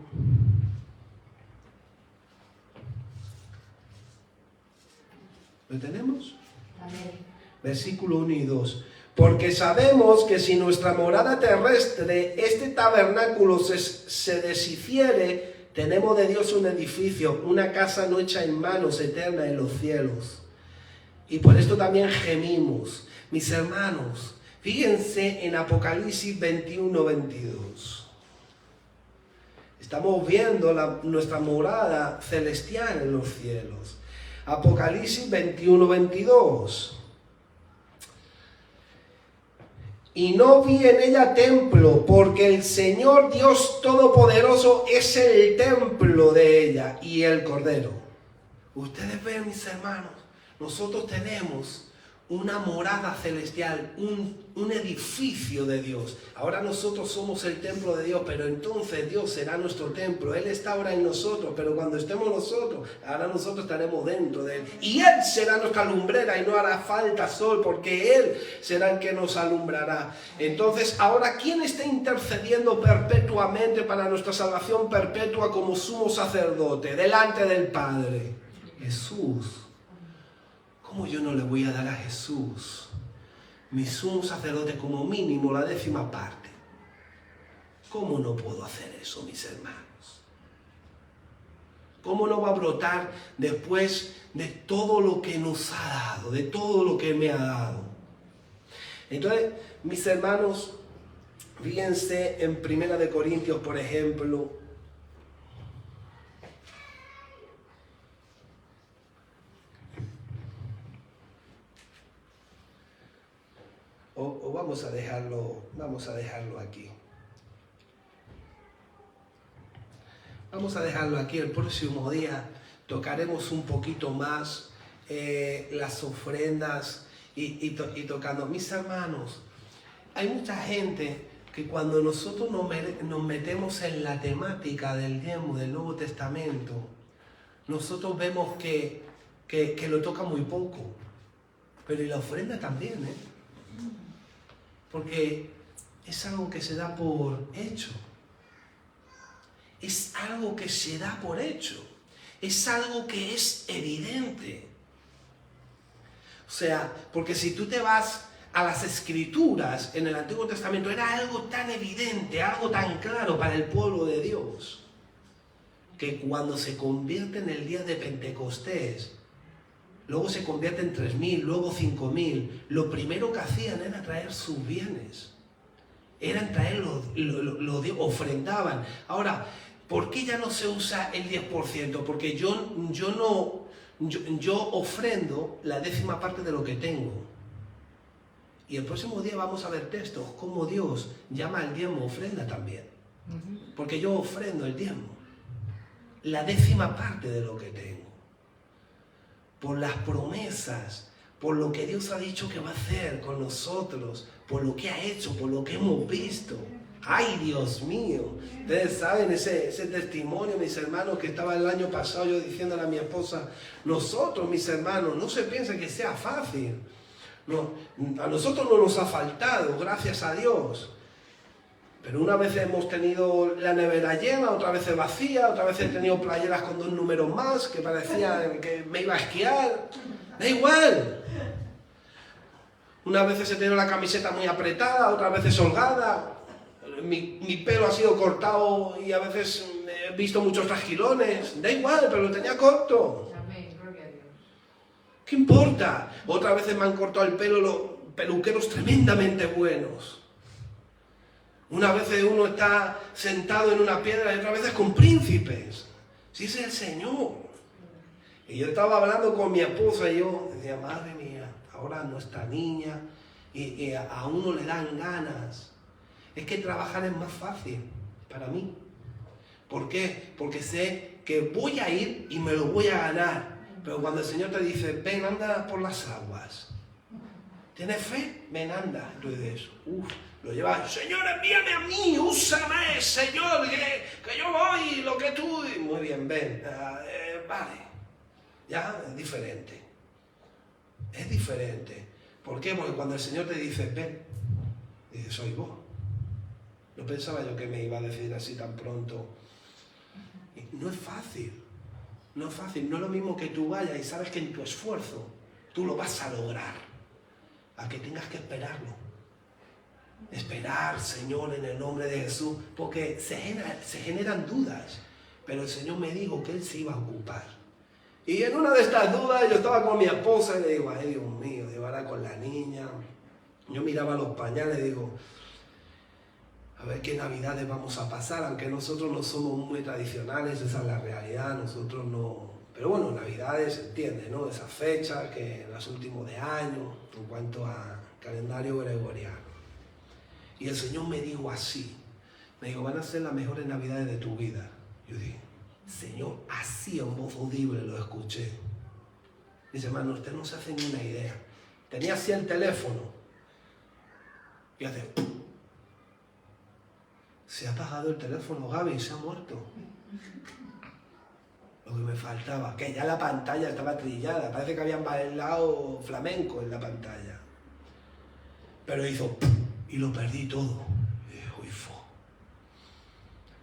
¿Lo tenemos? Amén. Versículo 1 y 2. Porque sabemos que si nuestra morada terrestre, este tabernáculo, se deshiciere, tenemos de Dios un edificio, una casa no hecha en manos, eterna en los cielos. Y por esto también gemimos. Mis hermanos, fíjense en Apocalipsis 21-22. Estamos viendo nuestra morada celestial en los cielos. Apocalipsis 21-22. Y no vi en ella templo, porque el Señor Dios Todopoderoso es el templo de ella y el Cordero. Ustedes ven, mis hermanos, nosotros tenemos una morada celestial, un edificio de Dios. Ahora nosotros somos el templo de Dios, pero entonces Dios será nuestro templo. Él está ahora en nosotros, pero cuando estemos nosotros, ahora nosotros estaremos dentro de Él. Y Él será nuestra lumbrera y no hará falta sol, porque Él será el que nos alumbrará. Entonces, ahora, ¿quién está intercediendo perpetuamente para nuestra salvación perpetua como sumo sacerdote delante del Padre? Jesús. ¿Cómo yo no le voy a dar a Jesús, mi sumo sacerdote, como mínimo la 10ª parte? ¿Cómo no puedo hacer eso, mis hermanos? ¿Cómo no va a brotar después de todo lo que nos ha dado, de todo lo que me ha dado? Entonces, mis hermanos, fíjense en 1 de Corintios, por ejemplo. O vamos a dejarlo aquí. Vamos a dejarlo aquí. El próximo día tocaremos un poquito más las ofrendas y tocando. Mis hermanos, hay mucha gente que cuando nosotros nos metemos en la temática del diezmo del Nuevo Testamento, nosotros vemos que lo toca muy poco. Pero y la ofrenda también, porque es algo que se da por hecho. Es algo que se da por hecho. Es algo que es evidente. O sea, porque si tú te vas a las Escrituras en el Antiguo Testamento, era algo tan evidente, algo tan claro para el pueblo de Dios, que cuando se convierte en el día de Pentecostés, luego se convierte en 3.000, luego 5.000. Lo primero que hacían era traer sus bienes. Eran traer ofrendaban. Ahora, ¿por qué ya no se usa el 10%? Porque yo ofrendo la 10ª parte de lo que tengo. Y el próximo día vamos a ver textos cómo Dios llama al diezmo ofrenda también. Porque yo ofrendo el diezmo, la 10ª parte de lo que tengo. Por las promesas, por lo que Dios ha dicho que va a hacer con nosotros, por lo que ha hecho, por lo que hemos visto. ¡Ay, Dios mío! Ustedes saben ese testimonio, mis hermanos, que estaba el año pasado yo diciéndole a mi esposa, nosotros, mis hermanos, no se piensa que sea fácil. No, a nosotros no nos ha faltado, gracias a Dios. Pero una vez hemos tenido la nevera llena, otra vez vacía, otra vez he tenido playeras con 2 números más que parecía que me iba a esquiar. Da igual. Unas veces he tenido la camiseta muy apretada, otras veces holgada. Mi pelo ha sido cortado y a veces he visto muchos trasquilones. Da igual, pero lo tenía corto. Amén, gloria a Dios. ¿Qué importa? Otras veces me han cortado el pelo los peluqueros tremendamente buenos. Una vez uno está sentado en una piedra y otra vez con príncipes. Si es el Señor. Y yo estaba hablando con mi esposa y yo decía, madre mía, ahora nuestra niña, y a uno le dan ganas. Es que trabajar es más fácil para mí. ¿Por qué? Porque sé que voy a ir y me lo voy a ganar. Pero cuando el Señor te dice, ven, anda por las aguas. ¿Tienes fe? Ven, anda. Entonces, lo llevas. Señor, envíame a mí, úsame, Señor, que yo voy, lo que tú... Muy bien, ven. Vale. Ya, es diferente. Es diferente. ¿Por qué? Porque cuando el Señor te dice, ven, dices, soy vos. No pensaba yo que me iba a decir así tan pronto. No es fácil. No es fácil. No es lo mismo que tú vayas y sabes que en tu esfuerzo tú lo vas a lograr. A que tengas que esperarlo. Esperar, Señor, en el nombre de Jesús. Porque se generan dudas. Pero el Señor me dijo que Él se iba a ocupar. Y en una de estas dudas yo estaba con mi esposa y le digo, ay Dios mío, llevará con la niña. Yo miraba los pañales y digo, a ver qué navidades vamos a pasar, aunque nosotros no somos muy tradicionales, esa es la realidad, nosotros no... Pero bueno, navidades se entiende, ¿no? Esas fechas que las últimos de año, en cuanto a calendario gregoriano. Y el Señor me dijo así, me dijo, van a ser las mejores navidades de tu vida. Yo dije, Señor, así en voz audible lo escuché. Dice, hermano, usted no se hace ni una idea. Tenía así el teléfono. Y hace... Se ha apagado el teléfono, Gaby, se ha muerto. Lo que me faltaba, que ya la pantalla estaba trillada. Parece que habían bailado flamenco en la pantalla. Pero hizo... Y lo perdí todo. Y dije, uy,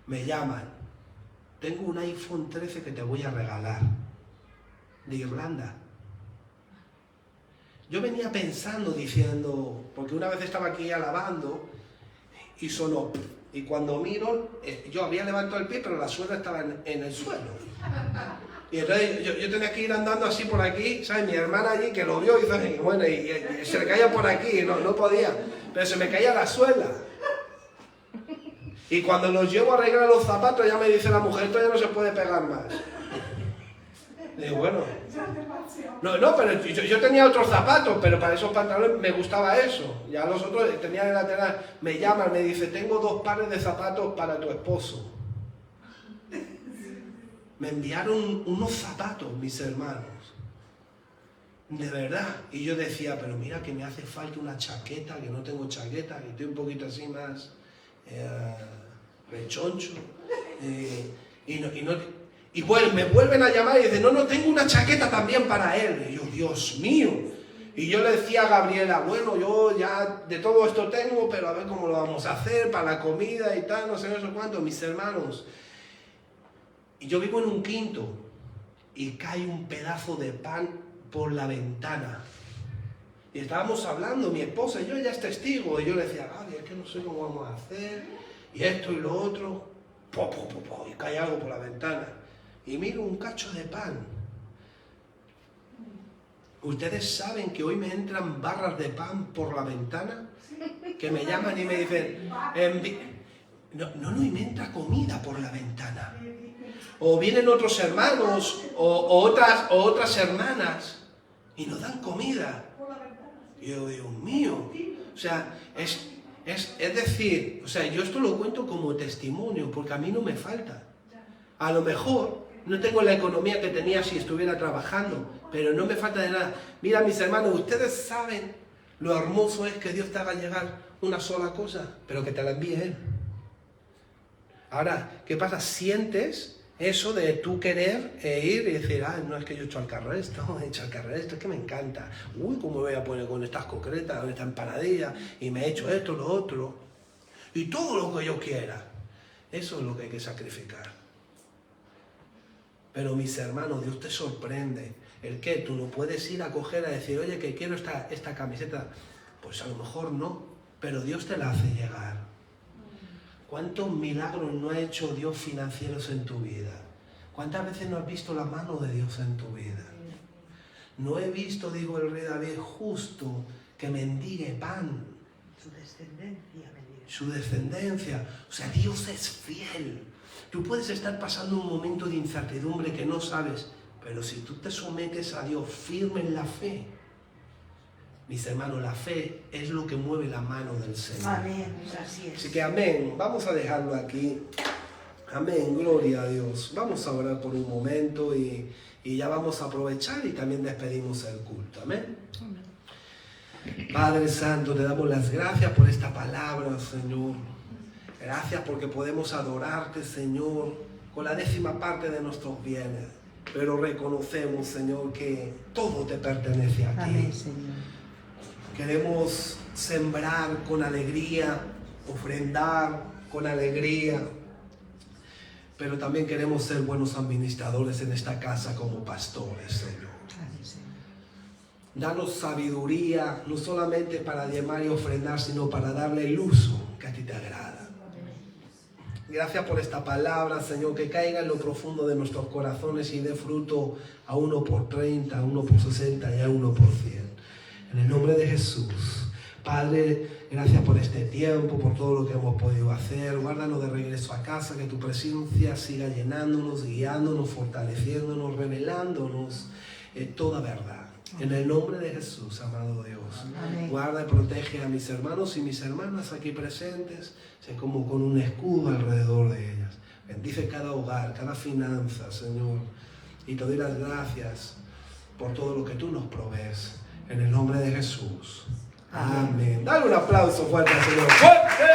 me llaman. Tengo un iPhone 13 que te voy a regalar. De Irlanda. Yo venía pensando, diciendo... Porque una vez estaba aquí alabando y sonó... Y cuando miro, yo había levantado el pie, pero la suela estaba en el suelo. Y entonces yo tenía que ir andando así por aquí, ¿sabes? Mi hermana allí que lo vio y dice, bueno, y se le caía por aquí, no podía. Pero se me caía la suela. Y cuando los llevo a arreglar los zapatos, ya me dice la mujer, esto ya no se puede pegar más. Y digo, bueno. No, pero yo tenía otros zapatos, pero para esos pantalones me gustaba eso. Ya los otros tenían el lateral. Me llaman, me dice, tengo 2 pares de zapatos para tu esposo. Me enviaron unos zapatos, mis hermanos. De verdad. Y yo decía, pero mira que me hace falta una chaqueta, que no tengo chaqueta, que estoy un poquito así más rechoncho. Y bueno, me vuelven a llamar y dicen, no, tengo una chaqueta también para él. Y yo, Dios mío. Y yo le decía a Gabriela, bueno, yo ya de todo esto tengo, pero a ver cómo lo vamos a hacer para la comida y tal, no sé cuánto, mis hermanos. Y yo vivo en un quinto y cae un pedazo de pan por la ventana. Y estábamos hablando, mi esposa y yo, ella es testigo. Y yo le decía, Gaby, es que no sé cómo vamos a hacer, y esto y lo otro. Y cae algo por la ventana. Y miro un cacho de pan. ¿Ustedes saben que hoy me entran barras de pan por la ventana? Que me llaman y me dicen, y me entra comida por la ventana. O vienen otros hermanos o otras hermanas y nos dan comida. Y yo, Dios mío. O sea, es decir, o sea, yo esto lo cuento como testimonio porque a mí no me falta. A lo mejor no tengo la economía que tenía si estuviera trabajando, pero no me falta de nada. Mira, mis hermanos, ustedes saben lo hermoso es que Dios te haga llegar una sola cosa, pero que te la envíe Él. Ahora, ¿qué pasa? Sientes eso de tú querer ir y decir, no es que yo he hecho al carrer esto, es que me encanta. Uy, ¿cómo me voy a poner con estas concretas, con esta empanadilla? Y me he hecho esto, lo otro. Y todo lo que yo quiera. Eso es lo que hay que sacrificar. Pero mis hermanos, Dios te sorprende. ¿El qué? Tú no puedes ir a coger a decir, oye, que quiero esta camiseta. Pues a lo mejor no, pero Dios te la hace llegar. ¿Cuántos milagros no ha hecho Dios financieros en tu vida? ¿Cuántas veces no has visto la mano de Dios en tu vida? No he visto, dijo el rey David, justo que mendigue pan. Su descendencia mendiga. Su descendencia. O sea, Dios es fiel. Tú puedes estar pasando un momento de incertidumbre que no sabes, pero si tú te sometes a Dios firme en la fe, mis hermanos, la fe es lo que mueve la mano del Señor. Amén, así es. Así que amén, vamos a dejarlo aquí. Amén, gloria a Dios. Vamos a orar por un momento y ya vamos a aprovechar y también despedimos el culto. Amén. Amén. Padre Santo, te damos las gracias por esta palabra, Señor. Gracias porque podemos adorarte, Señor, con la 10ª parte de nuestros bienes. Pero reconocemos, Señor, que todo te pertenece a ti. Amén, Señor. Queremos sembrar con alegría, ofrendar con alegría, pero también queremos ser buenos administradores en esta casa como pastores, Señor. Amén, Señor. Danos sabiduría, no solamente para diezmar y ofrendar, sino para darle el uso que a ti te agrada. Gracias por esta palabra, Señor, que caiga en lo profundo de nuestros corazones y dé fruto a 1 por 30, a 1 por 60 y a 1 por 100. En el nombre de Jesús. Padre, gracias por este tiempo, por todo lo que hemos podido hacer. Guárdanos de regreso a casa, que tu presencia siga llenándonos, guiándonos, fortaleciéndonos, revelándonos toda verdad. En el nombre de Jesús, amado Dios. Amén. Guarda y protege a mis hermanos y mis hermanas aquí presentes, sé como con un escudo alrededor de ellas. Bendice cada hogar, cada finanza, Señor. Y te doy las gracias por todo lo que tú nos provees. En el nombre de Jesús. Amén. Dale un aplauso fuerte al Señor. ¡Fuerte!